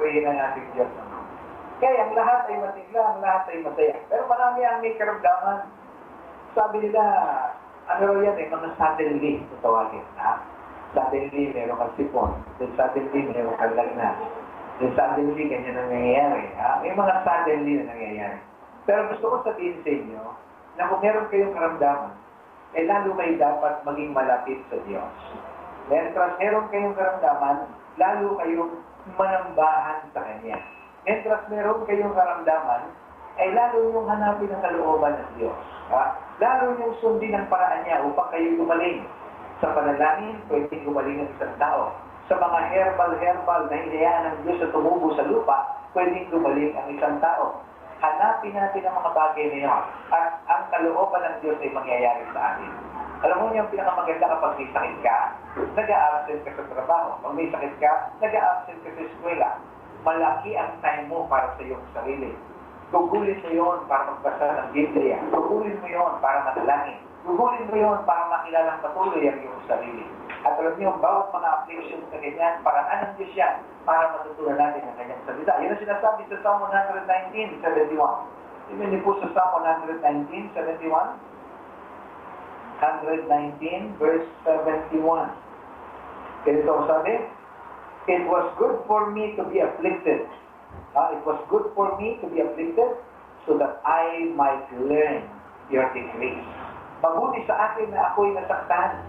purihin ang ating Diyos. Kaya ang lahat ay masigla, ang lahat ay masaya. Pero marami ang may karamdaman. Sabi nila, ano yan eh, mga suddenly, ito tawagin. Suddenly, meron kang sipon. Then suddenly, meron kang lagna. Then suddenly, ganyan ang nangyayari. May mga suddenly na nangyayari. Pero gusto ko sabihin sa inyo, na kung meron kayong karamdaman, eh lalo kayo dapat maging malapit sa Diyos. Mientras meron kayong karamdaman, lalo kayong manambahan sa Kanya. Mientras meron kayong karamdaman, ay lalo yung hanapin ang kalooban ng Diyos. Lalo yung sundin ang paraan niya upang kayo gumaling. Sa panalangin, pwede gumaling ng isang tao. Sa mga herbal na hinayaan ng Diyos na tumubo sa lupa, pwede gumaling ang isang tao. Hanapin natin ang mga bagay na yun. At ang kalooban ng Diyos ay mangyayari sa atin. Alam mo niyo, ang pinakamaganda kapag may sakit ka, nag-a-absent ka sa trabaho. Pag may sakit ka, nag-a-absent ka sa eskwela. Malaki ang time mo para sa iyong sarili. Gugulin mo yun para magbasa ng Biblia. Gugulin mo yun para manalangin. Gugulin mo yun para makilalang patuloy ang iyong sarili. At alam niyo, bawat mga application sa ganyan, paraan ng Diyos yan para matutunan natin ang kanyang salita. Yun ang sinasabi sa Psalm 119:71. Tingnan niyo po sa Psalm 119:71. 119 verse 71. Ganito ang sabi, "It was good for me to be afflicted." It was good for me to be afflicted so that I might learn your decrees. Mabuti sa akin na ako'y nasaktan,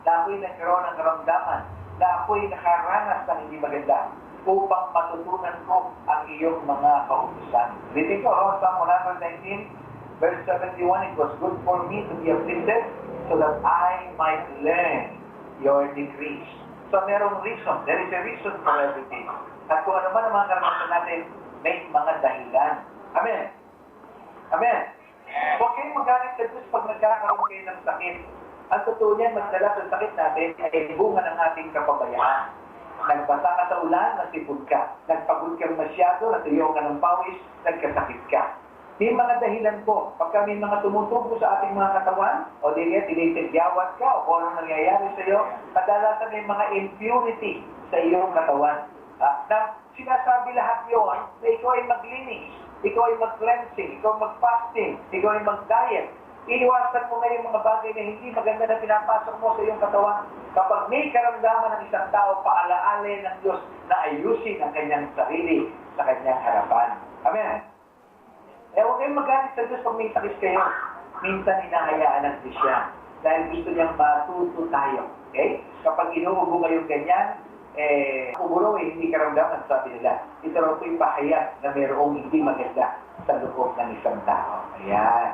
na ako'y nagkaroon ng karamdaman, na ako'y nakaranas ng hindi maganda, upang matutunan ko ang iyong mga kautusan. Reading ko, Psalm 119, verse 71, "It was good for me to be afflicted so that I might learn your decrees." So, merong reason. There is a reason for everything. At kung ano man ang mga karanasan natin, may mga dahilan. Amen? Amen? Huwag kayong magalit sa Diyos pag nagkakaroon kayo ng sakit. Ang totoo niyan, magdala sa sakit natin ay bunga ng ating kapabayaan. Nagbasa ka sa ulan, nasipod ka. Nagpagod ka masyado, natuyo ka ng pawis, nagkasakit ka. May mga dahilan po. Pagka may mga tumutubo sa ating mga katawan, o di kaya tinitigyawat ka, o kung anong nangyayari sa iyo, kadalasan may mga impurity sa iyong katawan. Na sinasabi lahat yon na ikaw ay maglinis, ikaw ay mag-cleansing, ikaw mag-fasting, ikaw ay mag-diet. Iiwasan mo ngayon mga bagay na hindi maganda na pinapasok mo sa iyong katawan. Kapag may karamdaman ng isang tao, paalaala ng Diyos na ayusin ang kanyang sarili sa kanyang harapan. Amen? Huwag kayong magalit sa Diyos pag may sakit kayo. Minsan hinahayaan ng Diyos siya dahil gusto niyang matuto tayo. Okay? Kapag inuubo kayong ganyan, umuro hindi karamdaman, sabi nila. Ito raw po'y pahayag na mayroong hindi maganda sa loob ng isang tao. Ayan.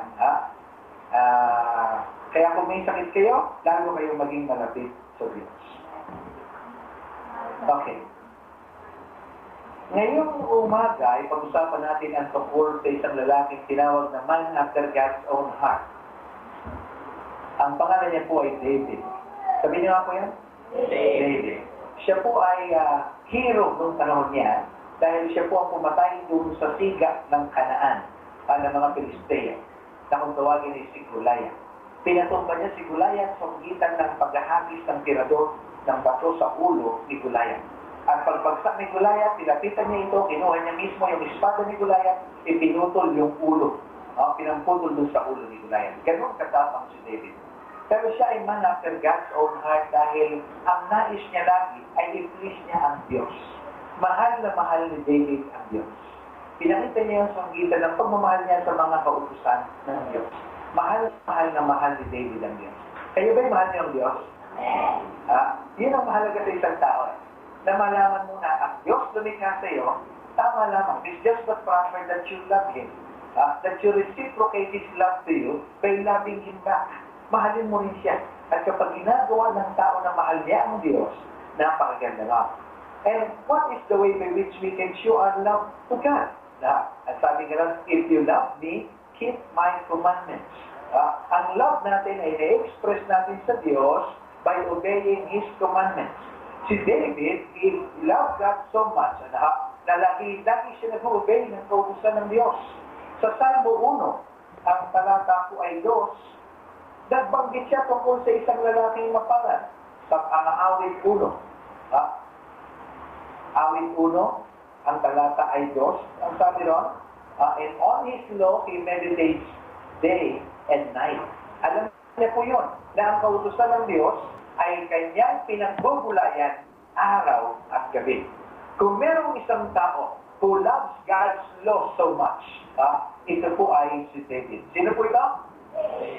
Kaya kung may sakit kayo, lalo kayong maging malapit sa Diyos. Okay. Ngayong umaga, ipag-usapan natin ang tungkol sa isang lalaking tinawag na man after God's own heart. Ang pangalan niya po ay David. Sabihin niyo nga po yan? David. Siya po ay hero noong panahon niya dahil siya po ang pumatay doon sa siga ng Kanaan ng mga Pilisteo na kung tawagin ay si Goliath. Pinatumba niya si Goliath sa pagitan ng paghahagis ng tirador ng bato sa ulo ni Goliath. At pagbagsak ni Goliath, nilapitan niya ito, kinuha niya mismo yung espada ni Goliath, ipinutol yung ulo. Pinamputol doon sa ulo ni Goliath. Ganun katapang si David. Pero siya ay man after God's own heart dahil ang nais niya lagi ay i-please niya ang Diyos. Mahal na mahal ni David ang Diyos. Pinakita niya yung sanggita ng pagmamahal niya sa mga kautusan ng Diyos. Mahal na mahal ni David ang Diyos. Kayo ba'y mahal niyo ang Diyos? Yun ang mahalaga sa isang tao. Na malaman mo na ang Diyos lumikha sa iyo, tama lamang. It's just but proper that you love Him. That you reciprocate His love to you by loving Him back. Mahalin mo rin siya. At kapag ginagawa ng tao na mahal niya ang Diyos, napakaganda lang. And what is the way by which we can show our love to God? At sabi nga lang, if you love me, keep my commandments. Ang love natin ay na-express natin sa Diyos by obeying His commandments. Si David, he loved God so much na lagi siya nag-obey ng kautusan ng Diyos. Sa Salmo 1, ang talata ko ay 2, nagbanggit siya tungkol sa isang lalaking mapangan sa awit 1. Awit 1, ang talata ay 2. Ang sabi ron, and on His law He meditates day and night. Alam niya po yun, na ang kautusan ng Diyos ay kanyang pinagbubulayan araw at gabi. Kung merong isang tao who loves God's law so much, ito po ay si David. Sino po ito?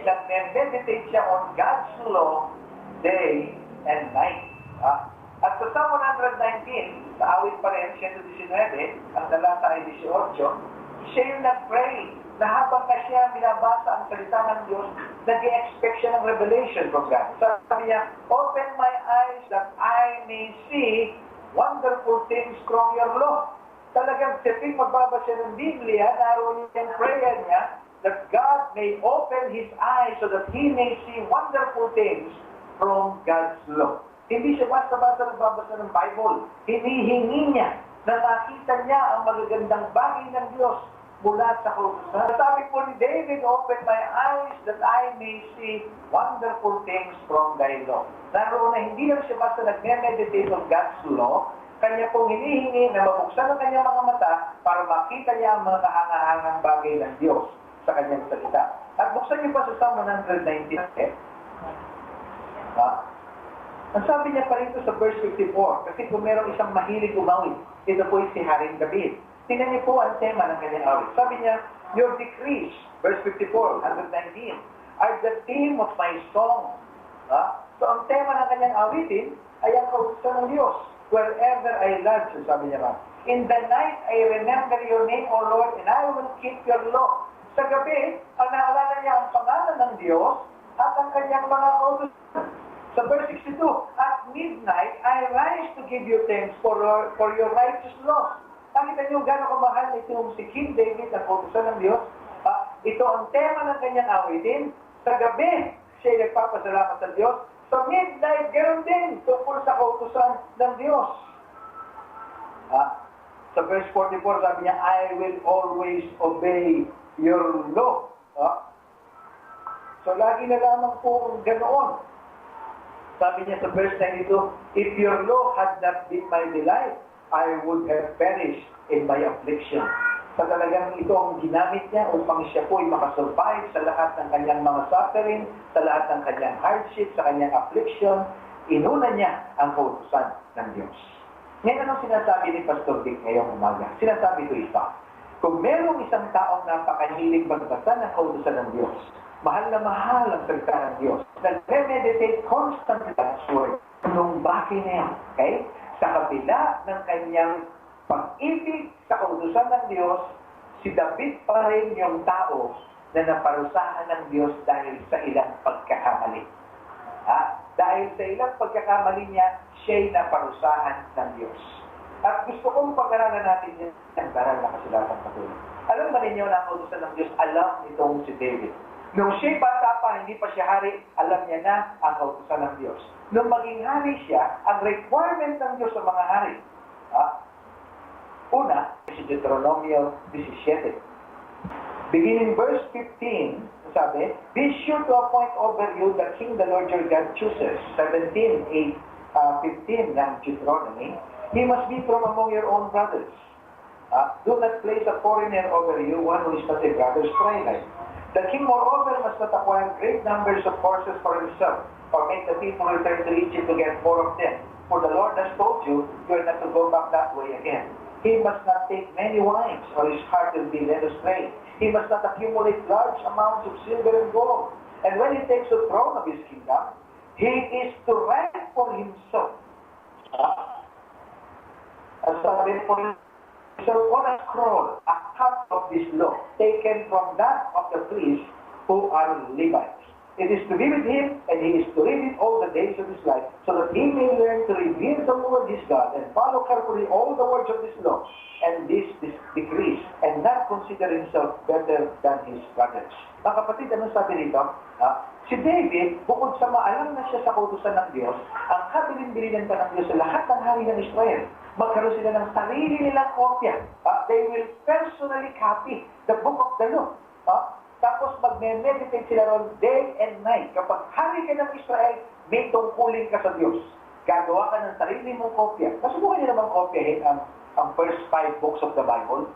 Nag-meditate siya on God's law day and night. At sa Psalm 119, sa awit pa rin, 119, ang talata ay 18, siya yung nag-pray na habang na siya binabasa ang salita ng Diyos, nag-i-expect siya ng revelation from God. Sabi niya, open my eyes that I may see wonderful things from your law. Talagang siping magbabasa ng Biblia, naroon yung prayer niya, that God may open His eyes so that He may see wonderful things from God's law. Hindi siya basta-basta nagbabasa ng Bible. Hinihingi niya na makita niya ang magagandang bagay ng Diyos mula sa kautusan. Sabi po ni David, open my eyes that I may see wonderful things from thy law. Naroon na hindi lang siya basta nag-meditate on God's law, kanya pong hinihingi na mabuksan ang kanyang mga mata para makita niya ang mga kahangahangang bagay ng Diyos sa kanyang salita. At buksan niyo pa sa Psalm 119. Ang sabi niya pa rito sa verse 54, kasi kung merong isang mahilig umawit, ito po si Haring David. Tingnan niyo po ang tema ng kanyang awit. Sabi niya, your decrees, verse 54, 119, are the theme of my song. So ang tema ng kanyang awitin ay ang kautusan ng Diyos. Wherever I lodge, sabi niya ba. In the night, I remember your name, O Lord, and I will keep your law. Sa gabi, ang naalala niya ang pangalan ng Diyos at ang kanyang mga kautusan. Sa verse 62, at midnight, I rise to give you thanks for your righteous laws. Nakita niyo gano'ng kamahal itong si King David, ang kautusan ng Diyos. Ito ang tema ng kanyang awitin. Sa gabi, siya nagpapasalamat sa Diyos. Sa midnight, ganoon din, tungkol sa kautusan ng Diyos. Sa verse 44, sabi niya, I will always obey your law. So, lagi na lamang po ganoon. Sabi niya sa verse 92, if your law had not been my delight, I would have perished in my affliction. Sa talagang ito ang ginamit niya upang siya po ay makasurvive sa lahat ng kanyang mga suffering, sa lahat ng kanyang hardship, sa kanyang affliction. Inuna niya ang kautusan ng Diyos. Ngayon, anong sinasabi ni Pastor Dick ngayong umaga? Sinasabi ito isa. Kung merong isang taong napakahilig magbasa ng kautusan ng Diyos, mahal na mahal ang salita ng Diyos, nag-meditate constantly God's word, nung bakit na yan, okay? Sa kabila ng kanyang pag-ibig sa kautusan ng Diyos, si David pa rin yung tao na naparusahan ng Diyos dahil sa ilang pagkakamali. Dahil sa ilang pagkakamali niya, siya'y naparusahan ng Diyos. At gusto kong pag-aralan natin yan ang daral na kasulatang patuloy. Alam ba ninyo na ang kautusan ng Diyos, alam nitong si David. Nung siya'y bata pa, hindi pa siya hari, alam niya na ang kautusan ng Diyos. Nung maging hari siya, ang requirement ng Diyos sa mga hari, una, si Deuteronomio 17. Beginning verse 15, sabi, be sure to appoint over you the king the Lord your God chooses. 15 ng Deuteronomy. He must be from among your own brothers. Do not place a foreigner over you, one who is not a brother's twilight. The king, moreover, must not acquire great numbers of horses for himself, or make the people return to Egypt to get more of them. For the Lord has told you, you are not to go back that way again. He must not take many wives, or his heart will be led astray. He must not accumulate large amounts of silver and gold. And when he takes the throne of his kingdom, he is to rank for himself. As sabi po, so on a scroll, a cut of this law, taken from that of the priests who are Levites. It is to be with him, and he is to read it all the days of his life, so that he may learn to revere the Lord his God, and follow carefully all the words of this law, and this decrees, and not consider himself better than his brothers. Mga kapatid, anong sabi rito? Si David, bukod sa maalam na siya sa kautusan ng Diyos, ang kabilin-bilinan pa ng Diyos sa lahat ng hari ng Israel, magkaroon sila ng sarili nilang kopya. They will personally copy the book of the law. Tapos mag-meditate sila ron day and night. Kapag hari ka ng Israel, may tungkulin ka sa Diyos. Gagawa ka ng sarili mong kopya. Masubukan niyo naman kopyahin ang ang first 5 books of the Bible?